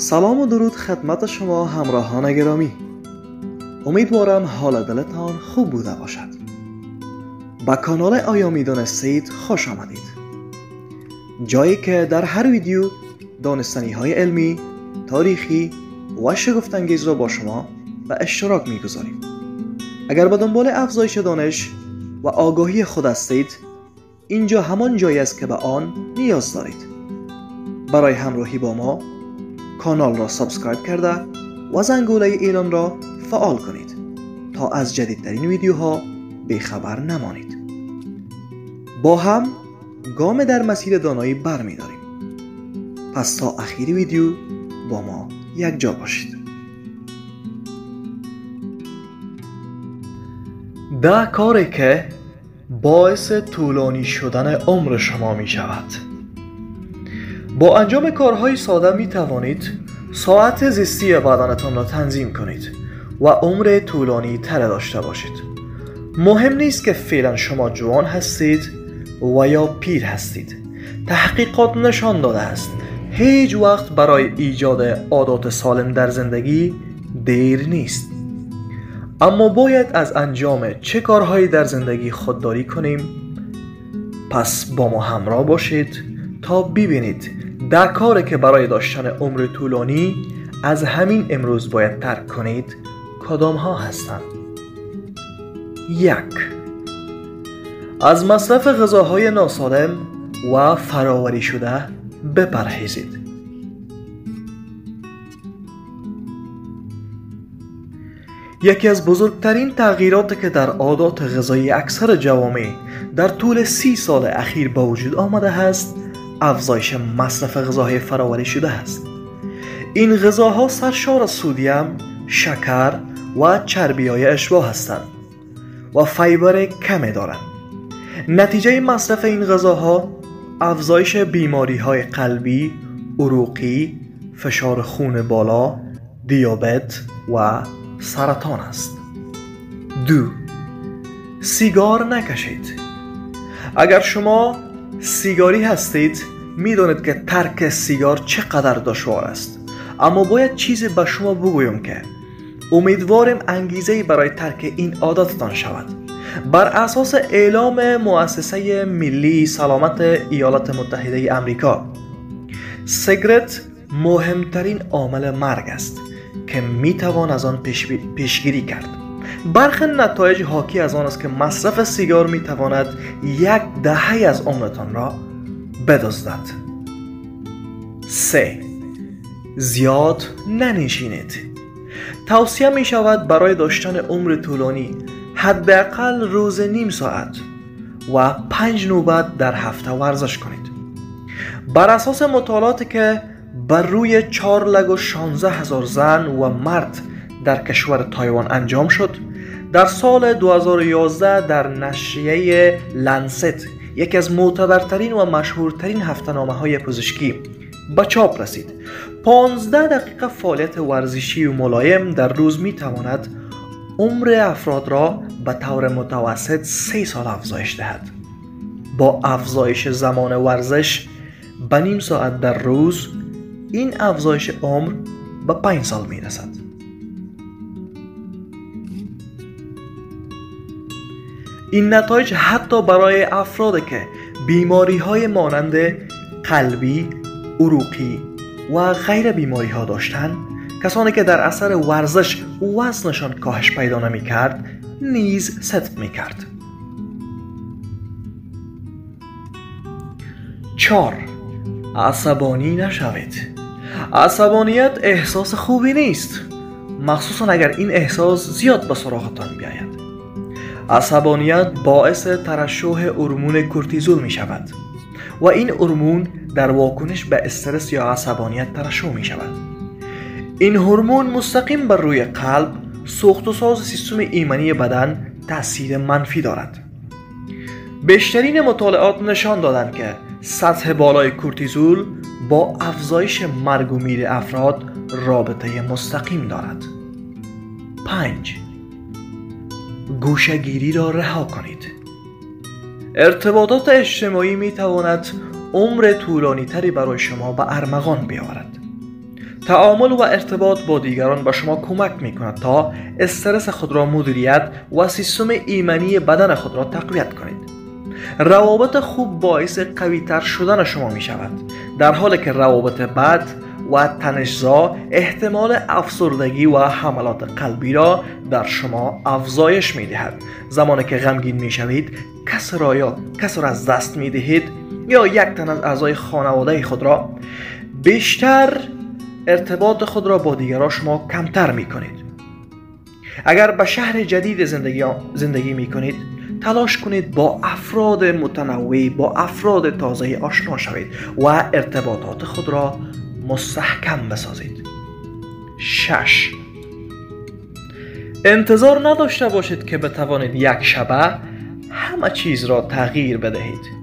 سلام و درود خدمت شما همراهان گرامی. امیدوارم حال دلتان خوب بوده باشد. به کانال آیا میدانستید خوش آمدید. جایی که در هر ویدیو دانستنی های علمی، تاریخی و شگفت‌انگیز را با شما به اشتراک میگذاریم. اگر به دنبال افزایش دانش و آگاهی خود هستید، اینجا همان جایی است که به آن نیاز دارید. برای همراهی با ما کانال را سابسکرایب کرده و زنگوله اعلام را فعال کنید تا از جدیدترین ویدیوها بیخبر نمانید. با هم گام در مسیر دانایی برمی‌داریم. پس تا آخر ویدیو با ما یک جا باشید. 10 کاری که باعث طولانی شدن عمر شما می شود. با انجام کارهای ساده می توانید ساعت زیستی بدنتان را تنظیم کنید و عمر طولانی تر داشته باشید. مهم نیست که فعلا شما جوان هستید و یا پیر هستید. تحقیقات نشان داده است هیچ وقت برای ایجاد عادات سالم در زندگی دیر نیست. اما باید از انجام چه کارهایی در زندگی خودداری کنیم؟ پس با ما همراه باشید تا ببینید 10 کاری که برای داشتن عمر طولانی از همین امروز باید ترک کنید کدام ها هستند. 1. از مصرف غذاهای ناسالم و فراوری شده بپرهیزید. یکی از بزرگترین تغییراتی که در عادات غذایی اکثر جوامع در طول 30 سال اخیر به وجود آمده است، افزایش مصرف غذاهای فراوری شده است. این غذاها سرشار از سدیم، شکر و چربی‌های اشباع هستند و فایبر کمی دارند. نتیجه مصرف این غذاها افزایش بیماری‌های قلبی، عروقی، فشار خون بالا، دیابت و سرطان است. 2. سیگار نکشید. اگر شما سیگاری هستید میدانید که ترک سیگار چقدر دشوار است، اما باید چیزی به شما بگویم که امیدواریم انگیزه‌ای برای ترک این عادتتان شود. بر اساس اعلام مؤسسه ملی سلامت ایالات متحده آمریکا، سیگارت مهمترین عامل مرگ است که میتوان از آن پیشگیری کرد. برخی نتایج حاکی از آن است که مصرف سیگار میتواند 1 دهه از عمرتان را بدزدد. 3. زیاد ننشینید. توصیه می شود برای داشتن عمر طولانی حداقل روز نیم ساعت و 5 نوبت در هفته ورزش کنید. بر اساس مطالعاتی که بر روی 4,16,000 زن و مرد در کشور تایوان انجام شد، در سال 2011 در نشریه لنست، یکی از معتبرترین و مشهورترین هفته‌نامه‌های پزشکی، به چاپ رسید 15 دقیقه فعالیت ورزشی و ملایم در روز میتواند عمر افراد را به طور متوسط 3 سال افزایش دهد. با افزایش زمان ورزش به نیم ساعت در روز، این افزایش عمر به 5 سال میرسد. این نتایج حتی برای افرادی که بیماری‌های مانند قلبی، عروقی و غیر بیماری‌ها داشتند، کسانی که در اثر ورزش وزنشان کاهش پیدا نمی‌کرد، نیز صدق می‌کرد. 4. عصبانی نشوید. عصبانیت احساس خوبی نیست، مخصوصا اگر این احساس زیاد به سراغتان بیاید. عصبانیت باعث ترشح هورمون کورتیزول می شود و این هورمون در واکنش به استرس یا عصبانیت ترشح می شود. این هورمون مستقیم بر روی قلب، ساخت و ساز سیستم ایمنی بدن تأثیر منفی دارد. بیشترین مطالعات نشان دادند که سطح بالای کورتیزول با افزایش مرگ و میر افراد رابطه مستقیم دارد. 5. گوشه‌گیری را رها کنید. ارتباطات اجتماعی می تواند عمر طولانی تری برای شما به ارمغان بیاورد. تعامل و ارتباط با دیگران به شما کمک میکند تا استرس خود را مدیریت و سیستم ایمنی بدن خود را تقویت کنید. روابط خوب باعث قوی‌تر شدن شما می شود، در حالی که روابط بد و تنش‌زا احتمال افسردگی و حملات قلبی را در شما افزایش می دهد. زمانی که غمگین می شوید، کس را از دست می دهید یا یک تن از اعضای خانواده خود را، بیشتر ارتباط خود را با دیگران شما کمتر می کنید. اگر به شهر جدید زندگی می کنید، تلاش کنید با افراد متنوع، با افراد تازه آشنا شوید و ارتباطات خود را مستحکم بسازید. 6. انتظار نداشته باشید که بتوانید یک شبه همه چیز را تغییر بدهید.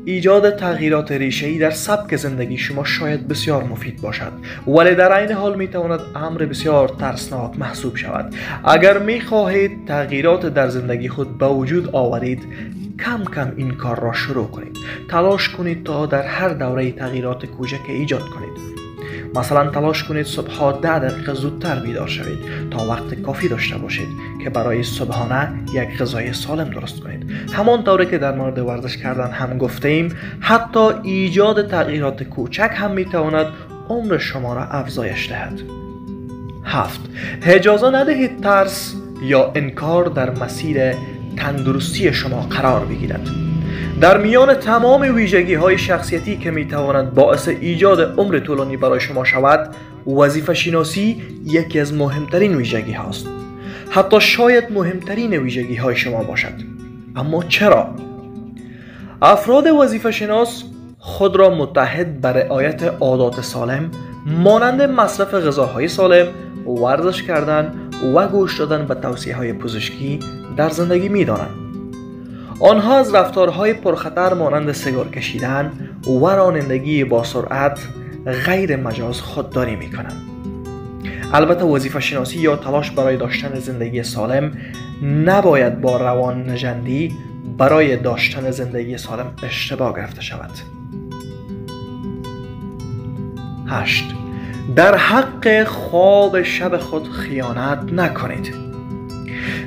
ایجاد تغییرات ریشه‌ای در سبک زندگی شما شاید بسیار مفید باشد، ولی در عین حال میتواند امر بسیار ترسناک محسوب شود. اگر میخواهید تغییرات در زندگی خود به وجود آورید، کم کم این کار را شروع کنید. تلاش کنید تا در هر دوره تغییرات کوچک ایجاد کنید. مثلا تلاش کنید صبحها 10 دقیقه زودتر بیدار شوید تا وقت کافی داشته باشید که برای صبحانه یک غذای سالم درست کنید. همانطوری که در مورد ورزش کردن هم گفتیم، حتی ایجاد تغییرات کوچک هم میتواند عمر شما را افزایش دهد. 7. اجازه ندهید ترس یا انکار در مسیر تندرستی شما قرار بگیرد. در میان تمام ویژگی‌های شخصیتی که می‌تواند باعث ایجاد عمر طولانی برای شما شود، وظیفه شناسی یکی از مهمترین ویژگی‌هاست. حتی شاید مهمترین ویژگی‌های شما باشد. اما چرا؟ افراد وظیفه شناس خود را متحد به رعایت عادات سالم مانند مصرف غذاهای سالم، ورزش کردن و گوش دادن به توصیه‌های پزشکی در زندگی می‌دانند. آنها از رفتارهای پرخطر مانند سیگار کشیدن و رانندگی با سرعت غیر مجاز خودداری می‌کنند. البته وظیفه شناسی یا تلاش برای داشتن زندگی سالم نباید با روان نژندی برای داشتن زندگی سالم اشتباه گرفته شود. 8. در حق خواب شب خود خیانت نکنید.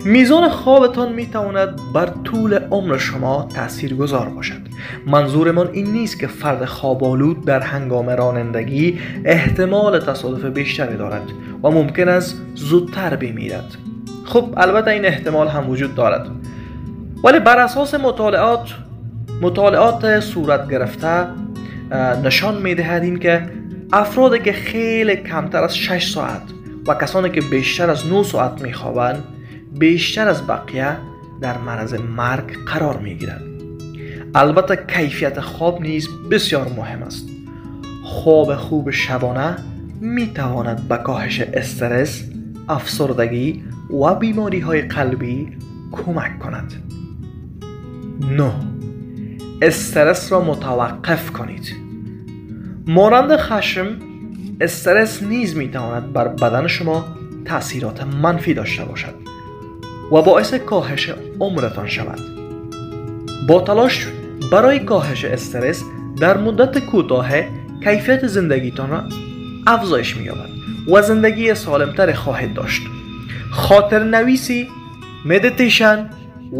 میزان خوابتان میتواند بر طول عمر شما تاثیرگذار باشد. منظورمان این نیست که فرد خواب‌آلود در هنگام رانندگی احتمال تصادف بیشتری دارد و ممکن است زودتر بمیرد. خب البته این احتمال هم وجود دارد، ولی بر اساس مطالعات صورت گرفته نشان میدهد این که افرادی که خیلی کمتر از 6 ساعت و کسانی که بیشتر از 9 ساعت میخوابند بیشتر از بقیه در معرض مرگ قرار میگیرند. البته کیفیت خواب نیز بسیار مهم است. خواب خوب شبانه میتواند به کاهش استرس، افسردگی و بیماری های قلبی کمک کند. 9. استرس را متوقف کنید. مانند خشم، استرس نیز میتواند بر بدن شما تأثیرات منفی داشته باشد و باعث کاهش عمرتان شود. با تلاش برای کاهش استرس در مدت کوتاه کیفیت زندگیتان را افزایش می‌یابد و زندگی سالمتر خواهید داشت. خاطر نویسی، مدیتیشن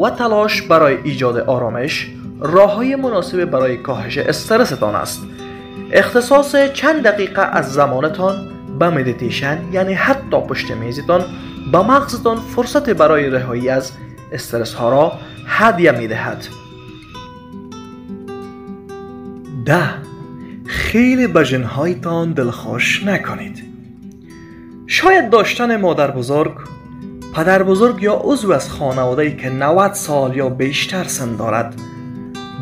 و تلاش برای ایجاد آرامش راه‌های مناسب برای کاهش استرستان است. اختصاص چند دقیقه از زمانتان به مدیتیشن، یعنی حتی پشت میزتان، به مغزتان فرصت برای رهایی از استرس ها را هدیه می دهد. 10. خیلی به جنهایتان دلخوش نکنید. شاید داشتن مادر بزرگ، پدر بزرگ یا عضو از خانواده‌ای که 90 سال یا بیشتر سن دارد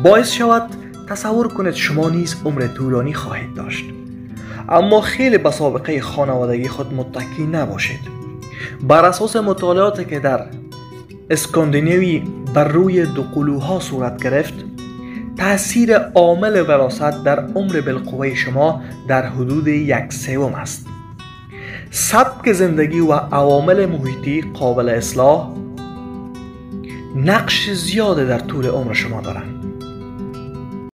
باعث شود تصور کنید شما نیز عمر طولانی خواهید داشت. اما خیلی به سابقه خانوادگی خود متکی نباشید. بر اساس مطالعاتی که در اسکاندیناوی بر روی 2 قلوها صورت گرفت، تأثیر عامل وراثت در عمر بالقوه شما در حدود 1/3 است. سبک زندگی و عوامل محیطی قابل اصلاح نقش زیاده در طول عمر شما دارند.